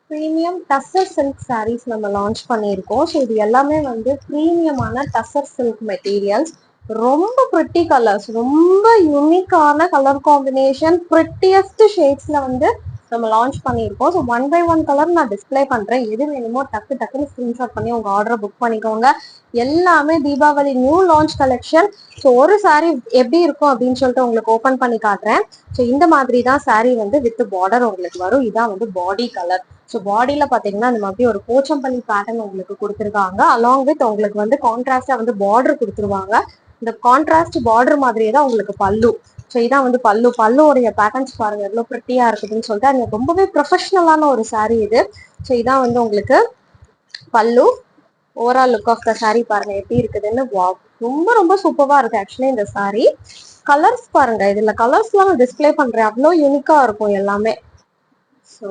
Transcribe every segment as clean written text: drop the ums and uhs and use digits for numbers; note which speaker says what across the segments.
Speaker 1: Premium tussar silk saris நம்ம launch பண்ணியிருக்கோம். So இது எல்லாமே வந்து ப்ரீமியமான டசர் சில்க் மெட்டீரியல்ஸ். ரொம்ப ப்ரிட்டி கலர்ஸ், ரொம்ப யூனிக்கான கலர் காம்பினேஷன், ப்ரிட்டியஸ்ட் ஷேட்ஸ்ல வந்து நம்ம லான்ச் பண்ணியிருக்கோம். ஸோ 1 by 1 கலர் நான் டிஸ்பிளே பண்றேன். எது வேணுமோ டக்குன்னு ஸ்கிரீன்ஷாட் பண்ணி உங்க ஆர்டரை புக் பண்ணிக்கோங்க. எல்லாமே Deepavali new launch collection. So ஒரு சாரீ எப்படி இருக்கும் அப்படின்னு சொல்லிட்டு உங்களுக்கு ஓபன் பண்ணி காட்டுறேன். ஸோ இந்த மாதிரி தான் சாரீ வந்து வித் பார்டர் உங்களுக்கு வரும். இதான் வந்து பாடி கலர். ஸோ பாடியில பாத்தீங்கன்னா இந்த மாதிரி ஒரு போச்சம்பள்ளி பேட்டர்ன் உங்களுக்கு கொடுத்துருக்காங்க. அலாங் வித் உங்களுக்கு வந்து கான்ட்ராஸ்டா வந்து பார்டர் கொடுத்துருவாங்க. இந்த கான்ட்ராஸ்ட் பார்டர் மாதிரியே தான் உங்களுக்கு பல்லு. ஸோ இதான் வந்து பல்லுடைய பேட்டர்ன்ஸ் பாருங்க எவ்வளவு ப்ரிட்டியா இருக்குதுன்னு சொல்லிட்டு அது ரொம்பவே ப்ரொஃபஷனலான ஒரு சாரீ இது. ஸோ இதான் வந்து உங்களுக்கு பல்லு. Overall look of the sari பாருங்க எப்படி இருக்குதுன்னு. ரொம்ப ரொம்ப சூப்பரா இருக்கு ஆக்சுவலி இந்த சாரீ. கலர்ஸ் பாருங்க, இதுல கலர்ஸ் எல்லாம் டிஸ்பிளே பண்றேன், அவ்வளோ யூனிக்கா இருக்கும் எல்லாமே. ஸோ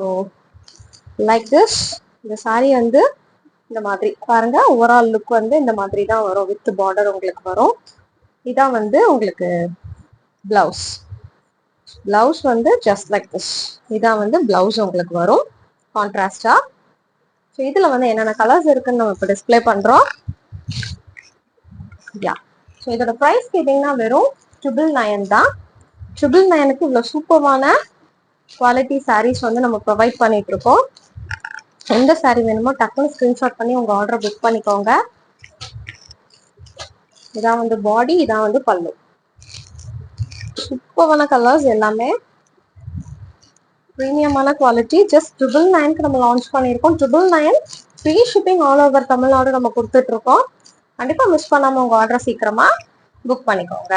Speaker 1: லைக் திஸ் இந்த சாரீ வந்து இந்த மாதிரி பாருங்க. ஓவரால் லுக் வந்து இந்த மாதிரி தான் வரும். வித் பார்டர் உங்களுக்கு வரும். இதான் வந்து உங்களுக்கு பிளவுஸ். பிளவுஸ் வந்து ஜஸ்ட் லைக் திஸ். இதான் வந்து பிளவுஸ் உங்களுக்கு வரும் கான்ட்ராஸ்டா. ஸோ இதுல வந்து என்னென்ன கலர்ஸ் இருக்குன்னு நம்ம இப்போ டிஸ்பிளே பண்றோம். யா, ஸோ இதோட ப்ரைஸ் கேட்டீங்கன்னா வெறும் 999 தான். 999க்கு இவ்வளவு சூப்பரான குவாலிட்டி சாரீஸ் வந்து நம்ம ப்ரொவைட் பண்ணிட்டு இருக்கோம். எந்த சாரீ வேணுமோ டக்குன்னு ஸ்கிரீன்ஷாட் பண்ணி உங்க ஆர்டரை புக் பண்ணிக்கோங்க. இதான் வந்து பாடி, இதான் வந்து பல்லு. சூப்பரான கலர்ஸ் எல்லாமே பிரீமியமான குவாலிட்டி. ஜஸ்ட் 999க்கு நம்ம லான்ச் பண்ணியிருக்கோம். 999 free shipping all over Tamil Nadu நம்ம கொடுத்துட்டு இருக்கோம். கண்டிப்பா மிஸ் பண்ணாம உங்க ஆர்டர் சீக்கிரமா புக் பண்ணிக்கோங்க.